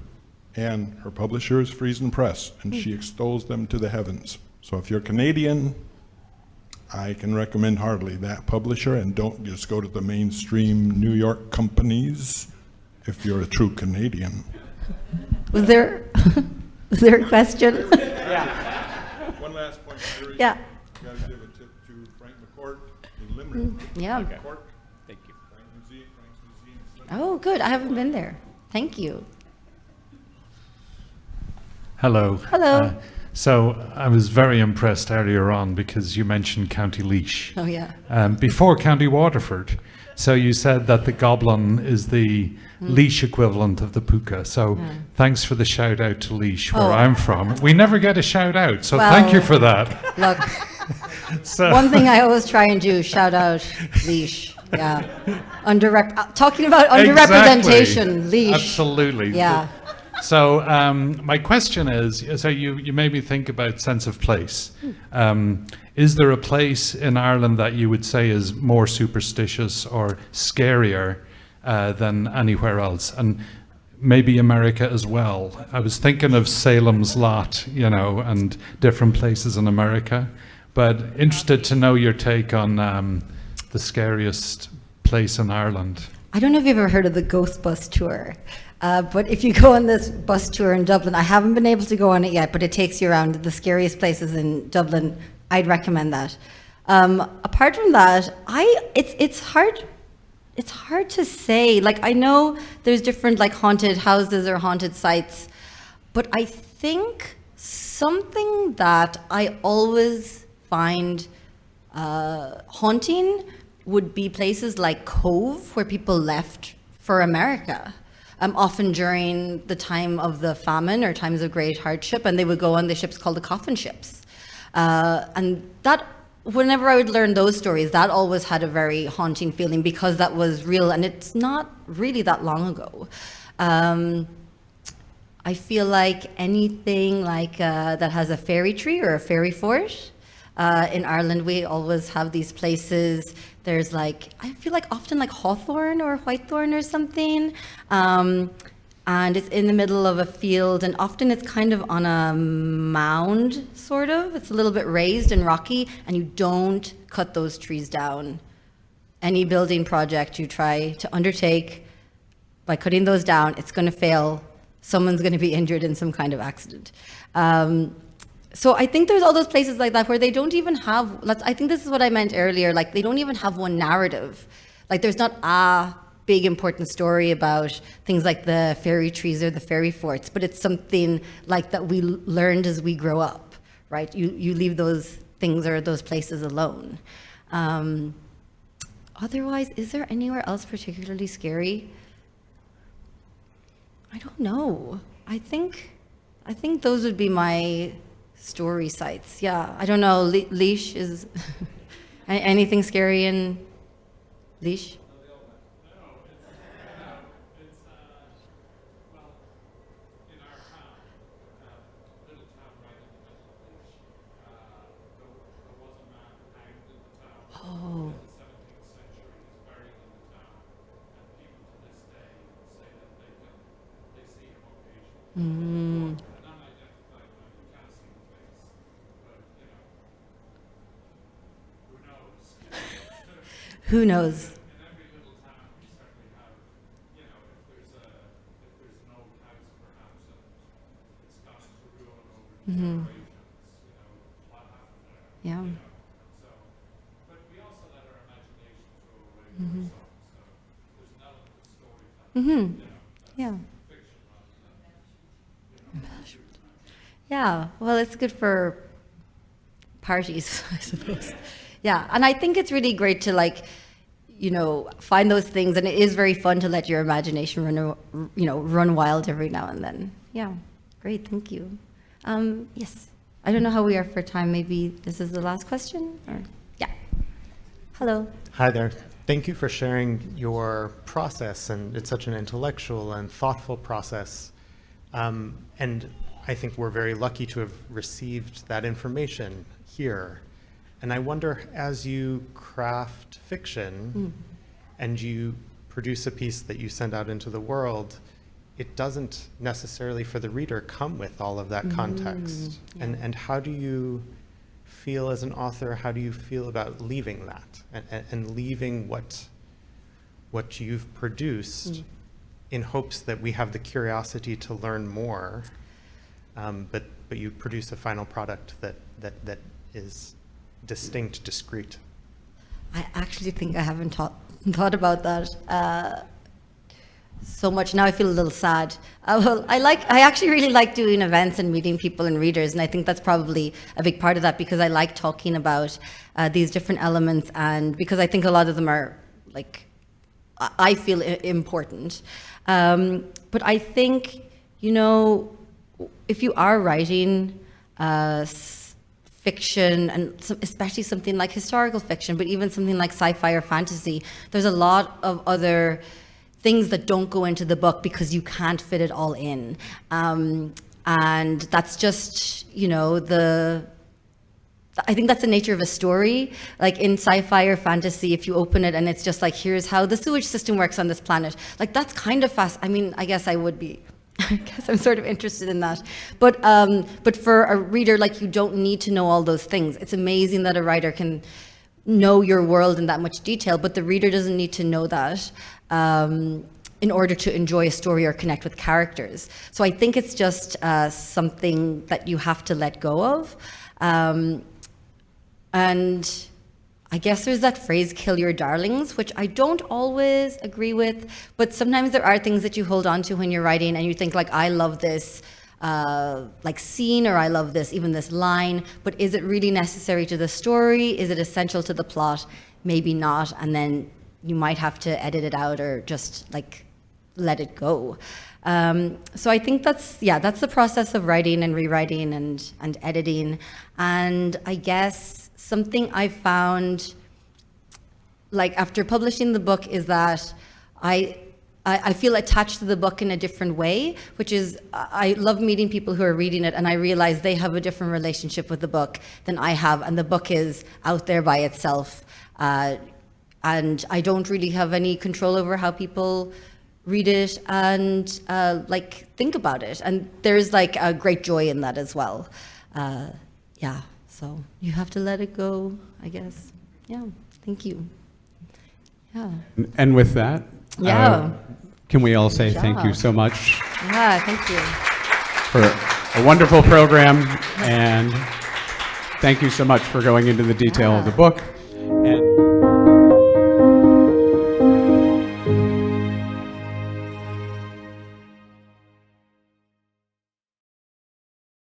and her publisher is Freez and Press, and she extols them to the heavens. So if you're Canadian, I can recommend heartily that publisher, and don't just go to the mainstream New York companies if you're a true Canadian. Was there a question? Yeah. One last point. Yeah. You got to give a tip to Frank McCourt in Limerick. Yeah. Okay. McCourt. Thank you. Frank's Museum. Oh, good. I haven't been there. Thank you. Hello. Hello. So I was very impressed earlier on because you mentioned County Laois. Oh, yeah. Before County Waterford. So you said that the goblin is the Laois equivalent of the puka. So thanks for the shout out to Laois, where I'm from. We never get a shout out, so thank you for that. Look, So one thing I always try and do, shout out Laois. Yeah. Talking about underrepresentation, Laois. Absolutely. Yeah. So my question is, so you made me think about sense of place. Is there a place in Ireland that you would say is more superstitious or scarier than anywhere else? And maybe America as well. I was thinking of Salem's Lot, and different places in America. But interested to know your take on the scariest place in Ireland. I don't know if you've ever heard of the Ghost Bus Tour. But if you go on this bus tour in Dublin, I haven't been able to go on it yet, but it takes you around the scariest places in Dublin. I'd recommend that. Apart from that, it's hard to say. Like, I know there's different like haunted houses or haunted sites, but I think something that I always find haunting would be places like Cove, where people left for America. Often during the time of the famine or times of great hardship, and they would go on the ships called the coffin ships. And that, whenever I would learn those stories, that always had a very haunting feeling because that was real, and it's not really that long ago. I feel like anything like that has a fairy tree or a fairy fort. In Ireland, we always have these places. There's like, I feel like often like hawthorn or whitethorn or something. And it's in the middle of a field, and often it's kind of on a mound, sort of. It's a little bit raised and rocky, and you don't cut those trees down. Any building project you try to undertake, by cutting those down, it's going to fail. Someone's going to be injured in some kind of accident. So I think there's all those places like that where they don't even have, I think this is what I meant earlier, like they don't even have one narrative. Like there's not a big important story about things like the fairy trees or the fairy forts, but it's something like that we learned as we grow up, right? You leave those things or those places alone. Otherwise, is there anywhere else particularly scary? I don't know. I think those would be my story sites. Yeah, I don't know. Laois is anything scary in Laois? Oh. Mm. Who knows? Mm-hmm. Yeah. Mm-hmm. Yeah. Yeah, well, it's good for parties, I suppose. Yeah, and I think it's really great to like, you know, find those things, and it is very fun to let your imagination run wild every now and then. Yeah, great, thank you. Yes, I don't know how we are for time. Maybe this is the last question, or yeah. Hello. Hi there. Thank you for sharing your process, and it's such an intellectual and thoughtful process. And I think we're very lucky to have received that information here. And I wonder, as you craft fiction and you produce a piece that you send out into the world, it doesn't necessarily for the reader come with all of that context. Yeah. And how do you feel as an author, how do you feel about leaving that and leaving what you've produced in hopes that we have the curiosity to learn more, but you produce a final product that is distinct, discrete? I actually think I haven't thought about that so much. Now I feel a little sad. Well, I actually really like doing events and meeting people and readers, and I think that's probably a big part of that, because I like talking about these different elements, and because I think a lot of them are like, I feel important. But I think, you know, if you are writing fiction, and especially something like historical fiction, but even something like sci-fi or fantasy, there's a lot of other things that don't go into the book because you can't fit it all in. And that's just, you know, I think that's the nature of a story. Like in sci-fi or fantasy, if you open it and it's just like, here's how the sewage system works on this planet, like that's kind of fast. I mean, I guess I'm sort of interested in that. But for a reader, like, you don't need to know all those things. It's amazing that a writer can know your world in that much detail, but the reader doesn't need to know that in order to enjoy a story or connect with characters. So I think it's just something that you have to let go of. And I guess there's that phrase, kill your darlings, which I don't always agree with, but sometimes there are things that you hold on to when you're writing and you think like, I love this like scene, or I love this, even this line, but is it really necessary to the story? Is it essential to the plot? Maybe not, and then you might have to edit it out or just like let it go. So I think that's the process of writing and rewriting and editing. And I guess something I found, like after publishing the book, is that I feel attached to the book in a different way, which is I love meeting people who are reading it, and I realize they have a different relationship with the book than I have, and the book is out there by itself. And I don't really have any control over how people read it and like think about it. And there's like a great joy in that as well. Yeah, so you have to let it go, I guess. Yeah, thank you. Yeah. And with that, yeah. Can we all say thank you so much? Yeah, thank you. For a wonderful program, and thank you so much for going into the detail of the book.